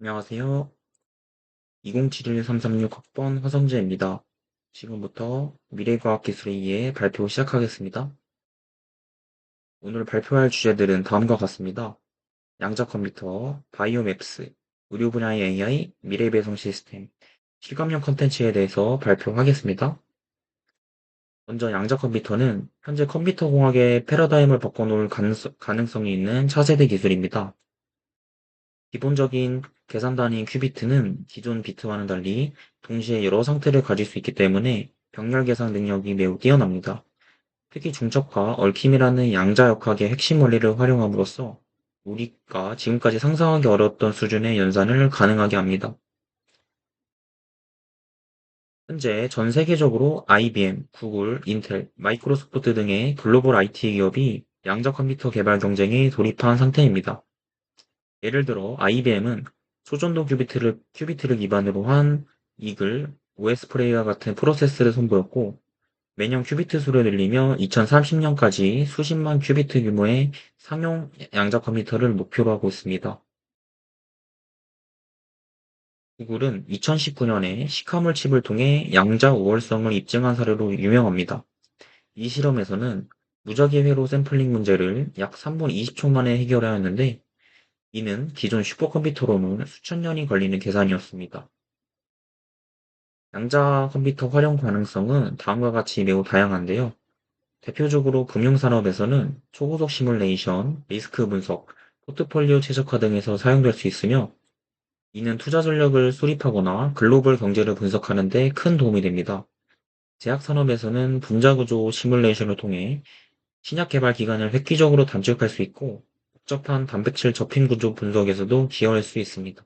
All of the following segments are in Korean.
안녕하세요. 2071-336학번 화성재입니다. 지금부터 미래과학기술 A의 발표 시작하겠습니다. 오늘 발표할 주제들은 다음과 같습니다. 양자 컴퓨터, 바이오맵스, 의료 분야의 AI, 미래 배송 시스템, 실감형 컨텐츠에 대해서 발표하겠습니다. 먼저 양자 컴퓨터는 현재 컴퓨터 공학의 패러다임을 바꿔놓을 가능성이 있는 차세대 기술입니다. 기본적인 계산 단위인 큐비트는 기존 비트와는 달리 동시에 여러 상태를 가질 수 있기 때문에 병렬 계산 능력이 매우 뛰어납니다. 특히 중첩과 얽힘이라는 양자역학의 핵심 원리를 활용함으로써 우리가 지금까지 상상하기 어려웠던 수준의 연산을 가능하게 합니다. 현재 전 세계적으로 IBM, 구글, 인텔, 마이크로소프트 등의 글로벌 IT 기업이 양자 컴퓨터 개발 경쟁에 돌입한 상태입니다. 예를 들어 IBM은 초전도 큐비트를 기반으로 한 이글, 오스프레이와 같은 프로세스를 선보였고, 매년 큐비트 수를 늘리며 2030년까지 수십만 큐비트 규모의 상용 양자 컴퓨터를 목표로 하고 있습니다. 구글은 2019년에 시카몰 칩을 통해 양자 우월성을 입증한 사례로 유명합니다. 이 실험에서는 무작위 회로 샘플링 문제를 약 3분 20초 만에 해결하였는데, 이는 기존 슈퍼컴퓨터로는 수천 년이 걸리는 계산이었습니다. 양자 컴퓨터 활용 가능성은 다음과 같이 매우 다양한데요. 대표적으로 금융산업에서는 초고속 시뮬레이션, 리스크 분석, 포트폴리오 최적화 등에서 사용될 수 있으며, 이는 투자 전략을 수립하거나 글로벌 경제를 분석하는 데 큰 도움이 됩니다. 제약산업에서는 분자구조 시뮬레이션을 통해 신약 개발 기간을 획기적으로 단축할 수 있고, 복잡한 단백질 접힌 구조 분석에서도 기여할 수 있습니다.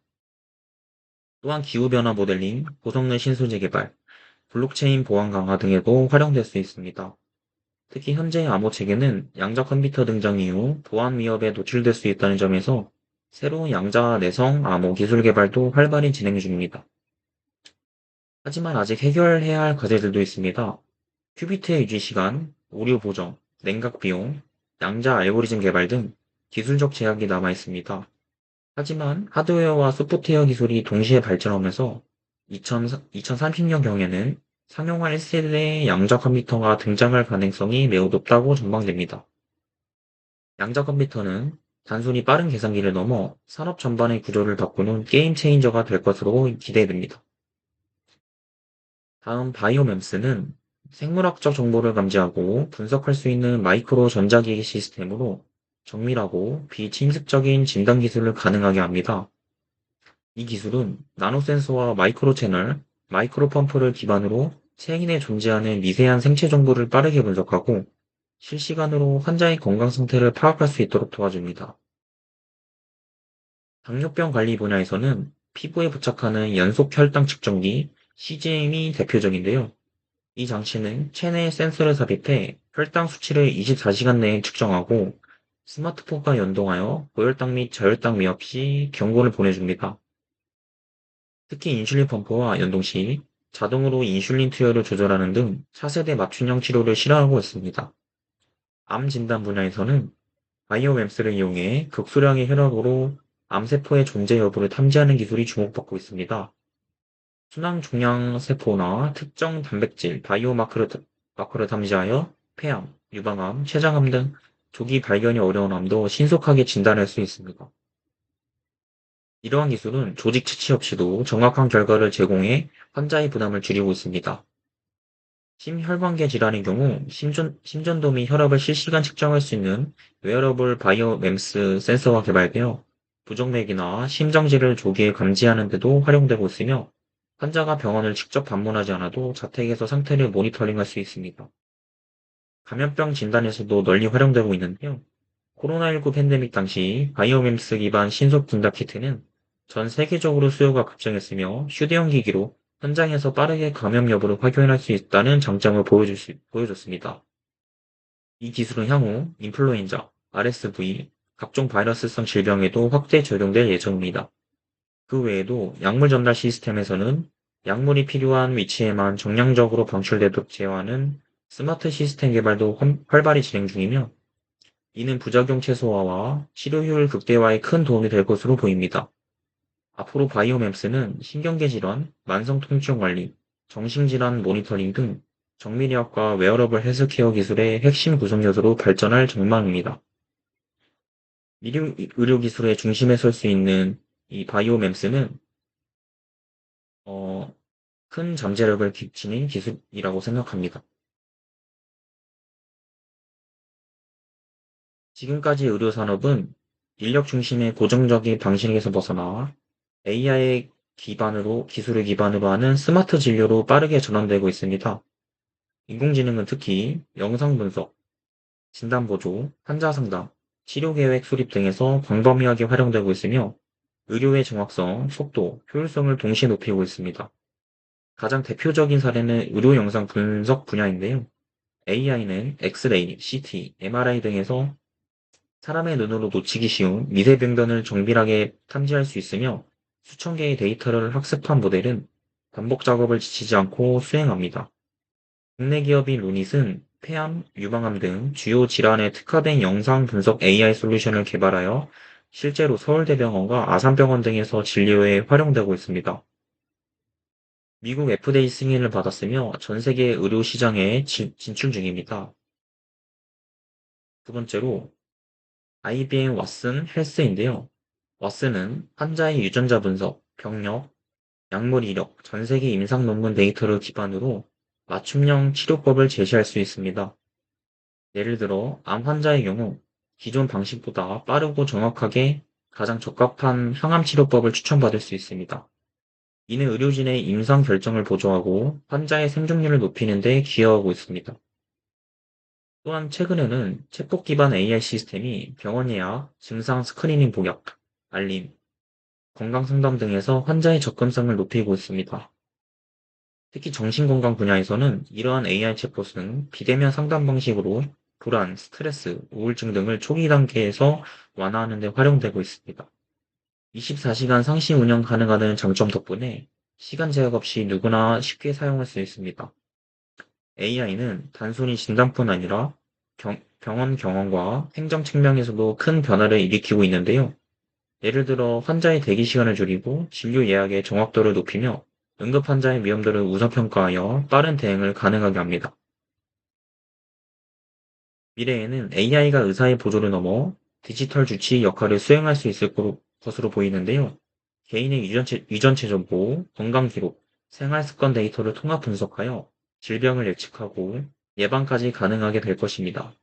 또한 기후변화 모델링, 고성능 신소재 개발, 블록체인 보안 강화 등에도 활용될 수 있습니다. 특히 현재 암호 체계는 양자 컴퓨터 등장 이후 보안 위협에 노출될 수 있다는 점에서 새로운 양자 내성 암호 기술 개발도 활발히 진행 중입니다. 하지만 아직 해결해야 할 과제들도 있습니다. 큐비트의 유지 시간, 오류 보정, 냉각 비용, 양자 알고리즘 개발 등 기술적 제약이 남아 있습니다. 하지만 하드웨어와 소프트웨어 기술이 동시에 발전하면서 2030년경에는 상용화 1세대 양자 컴퓨터가 등장할 가능성이 매우 높다고 전망됩니다. 양자 컴퓨터는 단순히 빠른 계산기를 넘어 산업 전반의 구조를 바꾸는 게임 체인저가 될 것으로 기대됩니다. 다음 바이오mems는 생물학적 정보를 감지하고 분석할 수 있는 마이크로 전자기기 시스템으로 정밀하고 비침습적인 진단 기술을 가능하게 합니다. 이 기술은 나노센서와 마이크로 채널, 마이크로 펌프를 기반으로 체인에 존재하는 미세한 생체 정보를 빠르게 분석하고 실시간으로 환자의 건강 상태를 파악할 수 있도록 도와줍니다. 당뇨병 관리 분야에서는 피부에 부착하는 연속 혈당 측정기 CGM이 대표적인데요. 이 장치는 체내에 센서를 삽입해 혈당 수치를 24시간 내에 측정하고 스마트폰과 연동하여 고혈당 및 저혈당 위험 시 경고를 보내줍니다. 특히 인슐린 펌프와 연동 시 자동으로 인슐린 투여를 조절하는 등 차세대 맞춤형 치료를 실현하고 있습니다. 암 진단 분야에서는 바이오mems를 이용해 극소량의 혈압으로 암세포의 존재 여부를 탐지하는 기술이 주목받고 있습니다. 순항 종양 세포나 특정 단백질 마커를 탐지하여 폐암, 유방암, 췌장암 등 조기 발견이 어려운 암도 신속하게 진단할 수 있습니다. 이러한 기술은 조직 채취 없이도 정확한 결과를 제공해 환자의 부담을 줄이고 있습니다. 심혈관계 질환의 경우 심전도 및 혈압을 실시간 측정할 수 있는 웨어러블 바이오mem스 센서가 개발되어 부정맥이나 심정지를 조기에 감지하는 데도 활용되고 있으며 환자가 병원을 직접 방문하지 않아도 자택에서 상태를 모니터링할 수 있습니다. 감염병 진단에서도 널리 활용되고 있는데요. 코로나19 팬데믹 당시 바이오mem스 기반 신속 진단 키트는 전 세계적으로 수요가 급증했으며 휴대용 기기로 현장에서 빠르게 감염 여부를 확인할 수 있다는 장점을 보여줬습니다. 이 기술은 향후 인플루엔자, RSV, 각종 바이러스성 질병에도 확대 적용될 예정입니다. 그 외에도 약물 전달 시스템에서는 약물이 필요한 위치에만 정량적으로 방출되도록 제어하는 스마트 시스템 개발도 활발히 진행 중이며, 이는 부작용 최소화와 치료 효율 극대화에 큰 도움이 될 것으로 보입니다. 앞으로 바이오맵스는 신경계 질환, 만성 통증 관리, 정신질환 모니터링 등 정밀의학과 웨어러블 헬스케어 기술의 핵심 구성 요소로 발전할 전망입니다. 의료 기술의 중심에 설 수 있는 이 바이오맵스는 어, 큰 잠재력을 지닌 기술이라고 생각합니다. 지금까지 의료 산업은 인력 중심의 고정적인 방식에서 벗어나 AI 기술을 기반으로 하는 스마트 진료로 빠르게 전환되고 있습니다. 인공지능은 특히 영상 분석, 진단 보조, 환자 상담, 치료 계획 수립 등에서 광범위하게 활용되고 있으며 의료의 정확성, 속도, 효율성을 동시에 높이고 있습니다. 가장 대표적인 사례는 의료 영상 분석 분야인데요. AI는 엑스레이, CT, MRI 등에서 사람의 눈으로 놓치기 쉬운 미세 병변을 정밀하게 탐지할 수 있으며 수천 개의 데이터를 학습한 모델은 반복 작업을 지치지 않고 수행합니다. 국내 기업인 루닛은 폐암, 유방암 등 주요 질환에 특화된 영상 분석 AI 솔루션을 개발하여 실제로 서울대병원과 아산병원 등에서 진료에 활용되고 있습니다. 미국 FDA 승인을 받았으며 전 세계 의료 시장에 진출 중입니다. 두 번째로 IBM 왓슨 헬스인데요. 왓슨은 환자의 유전자 분석, 병력, 약물 이력, 전 세계 임상 논문 데이터를 기반으로 맞춤형 치료법을 제시할 수 있습니다. 예를 들어, 암 환자의 경우 기존 방식보다 빠르고 정확하게 가장 적합한 항암 치료법을 추천받을 수 있습니다. 이는 의료진의 임상 결정을 보조하고 환자의 생존율을 높이는 데 기여하고 있습니다. 또한 최근에는 챗봇 기반 AI 시스템이 병원 예약, 증상 스크리닝 복약, 알림, 건강 상담 등에서 환자의 접근성을 높이고 있습니다. 특히 정신건강 분야에서는 이러한 AI 챗봇은 비대면 상담 방식으로 불안, 스트레스, 우울증 등을 초기 단계에서 완화하는 데 활용되고 있습니다. 24시간 상시 운영 가능하다는 장점 덕분에 시간 제약 없이 누구나 쉽게 사용할 수 있습니다. AI는 단순히 진단뿐 아니라 병원 경험과 행정 측면에서도 큰 변화를 일으키고 있는데요. 예를 들어 환자의 대기 시간을 줄이고 진료 예약의 정확도를 높이며 응급 환자의 위험도를 우선평가하여 빠른 대응을 가능하게 합니다. 미래에는 AI가 의사의 보조를 넘어 디지털 주치 역할을 수행할 수 있을 것으로 보이는데요. 개인의 유전체 정보, 건강 기록, 생활 습관 데이터를 통합 분석하여 질병을 예측하고 예방까지 가능하게 될 것입니다.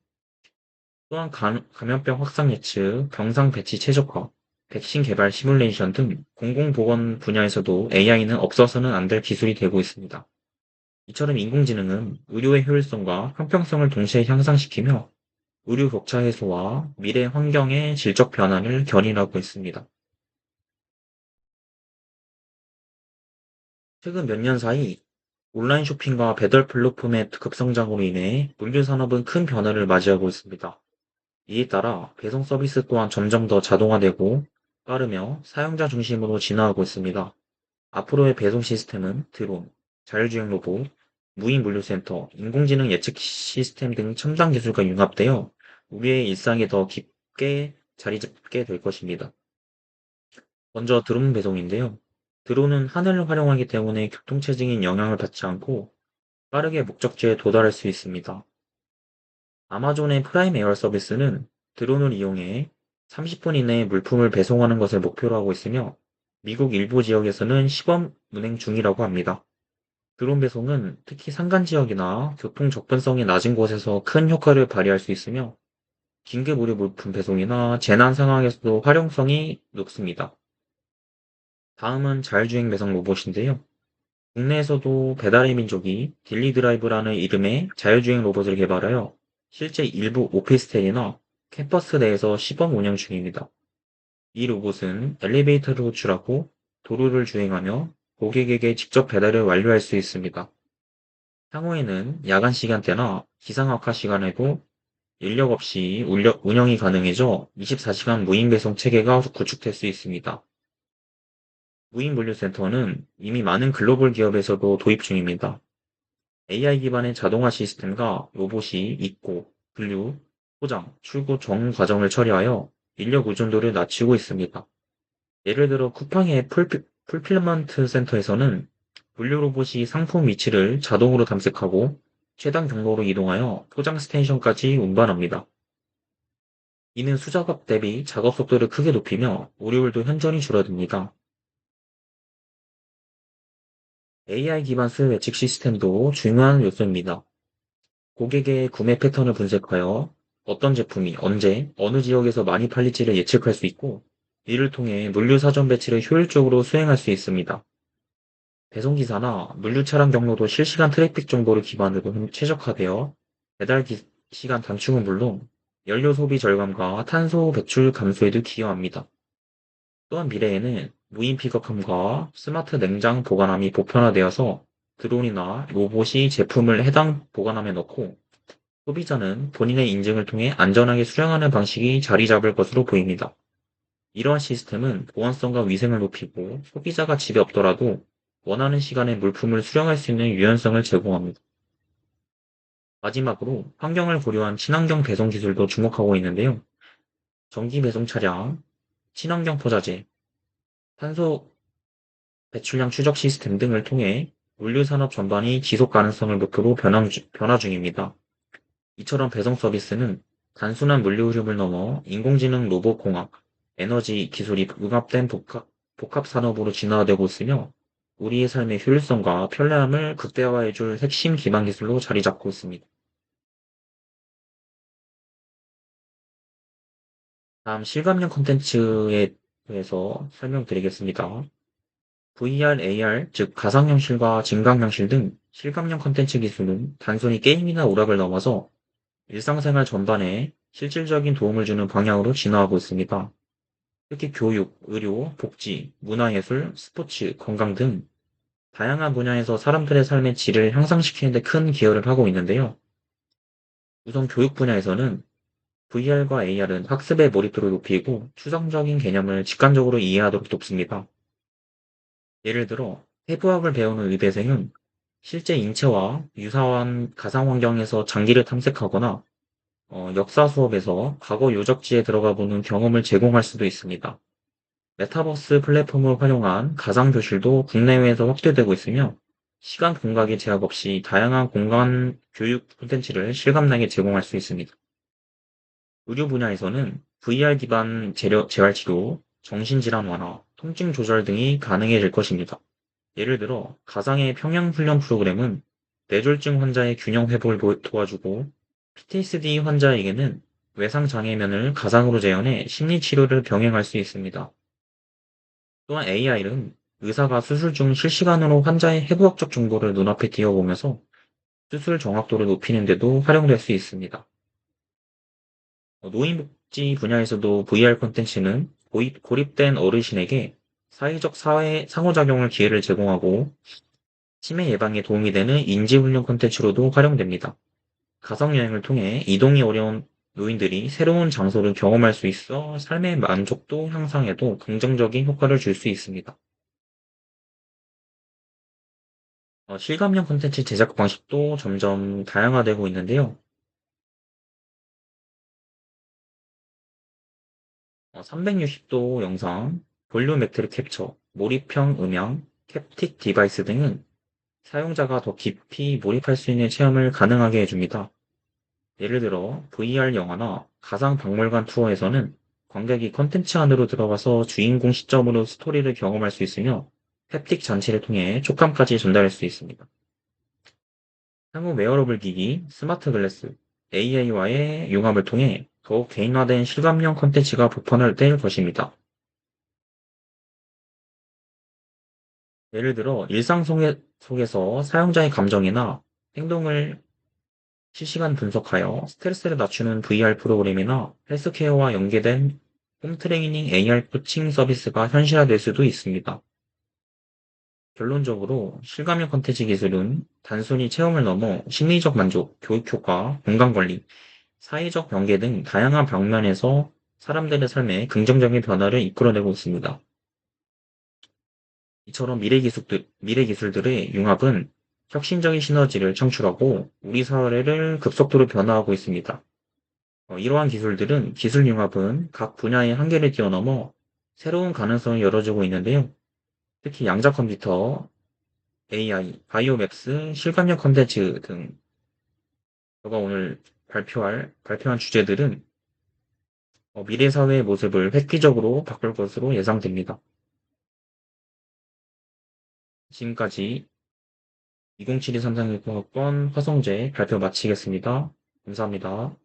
또한 감염병 확산 예측, 병상 배치 최적화, 백신 개발 시뮬레이션 등 공공보건 분야에서도 AI는 없어서는 안 될 기술이 되고 있습니다. 이처럼 인공지능은 의료의 효율성과 형평성을 동시에 향상시키며 의료 격차 해소와 미래 환경의 질적 변화를 견인하고 있습니다. 최근 몇 년 사이 온라인 쇼핑과 배달 플랫폼의 급성장으로 인해 물류 산업은 큰 변화를 맞이하고 있습니다. 이에 따라 배송 서비스 또한 점점 더 자동화되고 빠르며 사용자 중심으로 진화하고 있습니다. 앞으로의 배송 시스템은 드론, 자율주행 로봇, 무인 물류센터, 인공지능 예측 시스템 등 첨단 기술과 융합되어 우리의 일상에 더 깊게 자리 잡게 될 것입니다. 먼저 드론 배송인데요. 드론은 하늘을 활용하기 때문에 교통체증인 영향을 받지 않고 빠르게 목적지에 도달할 수 있습니다. 아마존의 프라임 에어 서비스는 드론을 이용해 30분 이내에 물품을 배송하는 것을 목표로 하고 있으며 미국 일부 지역에서는 시범 운행 중이라고 합니다. 드론 배송은 특히 산간 지역이나 교통 접근성이 낮은 곳에서 큰 효과를 발휘할 수 있으며 긴급 의료 물품 배송이나 재난 상황에서도 활용성이 높습니다. 다음은 자율주행 배송 로봇인데요. 국내에서도 배달의 민족이 딜리드라이브라는 이름의 자율주행 로봇을 개발하여 실제 일부 오피스텔이나 캠퍼스 내에서 시범 운영 중입니다. 이 로봇은 엘리베이터를 호출하고 도로를 주행하며 고객에게 직접 배달을 완료할 수 있습니다. 향후에는 야간 시간대나 기상악화 시간에도 인력 없이 운영이 가능해져 24시간 무인 배송 체계가 구축될 수 있습니다. 무인 물류센터는 이미 많은 글로벌 기업에서도 도입 중입니다. AI 기반의 자동화 시스템과 로봇이 입고, 분류, 포장, 출고 전 과정을 처리하여 인력 의존도를 낮추고 있습니다. 예를 들어 쿠팡의 풀필먼트 센터에서는 물류 로봇이 상품 위치를 자동으로 탐색하고 최단 경로로 이동하여 포장 스테이션까지 운반합니다. 이는 수작업 대비 작업 속도를 크게 높이며 오류율도 현저히 줄어듭니다. AI 기반 수요 예측 시스템도 중요한 요소입니다. 고객의 구매 패턴을 분석하여 어떤 제품이 언제, 어느 지역에서 많이 팔릴지를 예측할 수 있고, 이를 통해 물류 사전 배치를 효율적으로 수행할 수 있습니다. 배송기사나 물류 차량 경로도 실시간 트래픽 정보를 기반으로 최적화되어 배달 시간 단축은 물론 연료 소비 절감과 탄소 배출 감소에도 기여합니다. 또한 미래에는 무인 픽업함과 스마트 냉장 보관함이 보편화되어서 드론이나 로봇이 제품을 해당 보관함에 넣고 소비자는 본인의 인증을 통해 안전하게 수령하는 방식이 자리 잡을 것으로 보입니다. 이러한 시스템은 보안성과 위생을 높이고 소비자가 집에 없더라도 원하는 시간에 물품을 수령할 수 있는 유연성을 제공합니다. 마지막으로 환경을 고려한 친환경 배송 기술도 주목하고 있는데요. 전기 배송 차량, 친환경 포자재, 탄소 배출량 추적 시스템 등을 통해 물류 산업 전반이 지속 가능성을 목표로 변화 중입니다. 이처럼 배송 서비스는 단순한 물류 흐름을 넘어 인공지능 로봇 공학, 에너지 기술이 융합된 복합 산업으로 진화되고 있으며 우리의 삶의 효율성과 편리함을 극대화해줄 핵심 기반 기술로 자리 잡고 있습니다. 다음 실감형 콘텐츠에 대해서 설명드리겠습니다. VR, AR, 즉 가상현실과 증강현실 등 실감형 콘텐츠 기술은 단순히 게임이나 오락을 넘어서 일상생활 전반에 실질적인 도움을 주는 방향으로 진화하고 있습니다. 특히 교육, 의료, 복지, 문화예술, 스포츠, 건강 등 다양한 분야에서 사람들의 삶의 질을 향상시키는 데 큰 기여를 하고 있는데요. 우선 교육 분야에서는 VR과 AR은 학습의 몰입도를 높이고 추상적인 개념을 직관적으로 이해하도록 돕습니다. 예를 들어 해부학을 배우는 의대생은 실제 인체와 유사한 가상 환경에서 장기를 탐색하거나 역사 수업에서 과거 유적지에 들어가 보는 경험을 제공할 수도 있습니다. 메타버스 플랫폼을 활용한 가상 교실도 국내외에서 확대되고 있으며 시간 공간의 제약 없이 다양한 공간 교육 콘텐츠를 실감나게 제공할 수 있습니다. 의료 분야에서는 VR 기반 재활치료, 정신질환 완화, 통증 조절 등이 가능해질 것입니다. 예를 들어 가상의 평형 훈련 프로그램은 뇌졸중 환자의 균형 회복을 도와주고 PTSD 환자에게는 외상 장애면을 가상으로 재현해 심리 치료를 병행할 수 있습니다. 또한 AI는 의사가 수술 중 실시간으로 환자의 해부학적 정보를 눈앞에 띄워보면서 수술 정확도를 높이는 데도 활용될 수 있습니다. 노인복지 분야에서도 VR 콘텐츠는 고립된 어르신에게 사회적 상호작용을 기회를 제공하고 치매 예방에 도움이 되는 인지훈련 콘텐츠로도 활용됩니다. 가상여행을 통해 이동이 어려운 노인들이 새로운 장소를 경험할 수 있어 삶의 만족도 향상에도 긍정적인 효과를 줄 수 있습니다. 실감형 콘텐츠 제작 방식도 점점 다양화되고 있는데요. 360도 영상, 볼륨메트릭 캡처, 몰입형 음향, 캡틱 디바이스 등은 사용자가 더 깊이 몰입할 수 있는 체험을 가능하게 해줍니다. 예를 들어 VR 영화나 가상 박물관 투어에서는 관객이 콘텐츠 안으로 들어가서 주인공 시점으로 스토리를 경험할 수 있으며 햅틱 장치를 통해 촉감까지 전달할 수 있습니다. 향후 웨어러블 기기, 스마트 글래스, AI와의 융합을 통해 더욱 개인화된 실감형 콘텐츠가 보편화될 것입니다. 예를 들어 일상 속에서 사용자의 감정이나 행동을 실시간 분석하여 스트레스를 낮추는 VR 프로그램이나 헬스케어와 연계된 홈트레이닝 AR 코칭 서비스가 현실화될 수도 있습니다. 결론적으로 실감형 콘텐츠 기술은 단순히 체험을 넘어 심리적 만족, 교육 효과, 건강관리, 사회적 연계 등 다양한 방면에서 사람들의 삶에 긍정적인 변화를 이끌어내고 있습니다. 이처럼 미래 기술들의 융합은 혁신적인 시너지를 창출하고 우리 사회를 급속도로 변화하고 있습니다. 이러한 기술들은 기술 융합은 각 분야의 한계를 뛰어넘어 새로운 가능성이 열어주고 있는데요. 특히 양자 컴퓨터, AI, 바이오맥스, 실감형 콘텐츠 등 제가 오늘 발표한 주제들은 미래 사회의 모습을 획기적으로 바꿀 것으로 예상됩니다. 지금까지 2072 3 3 1학번 화성제 발표 마치겠습니다. 감사합니다.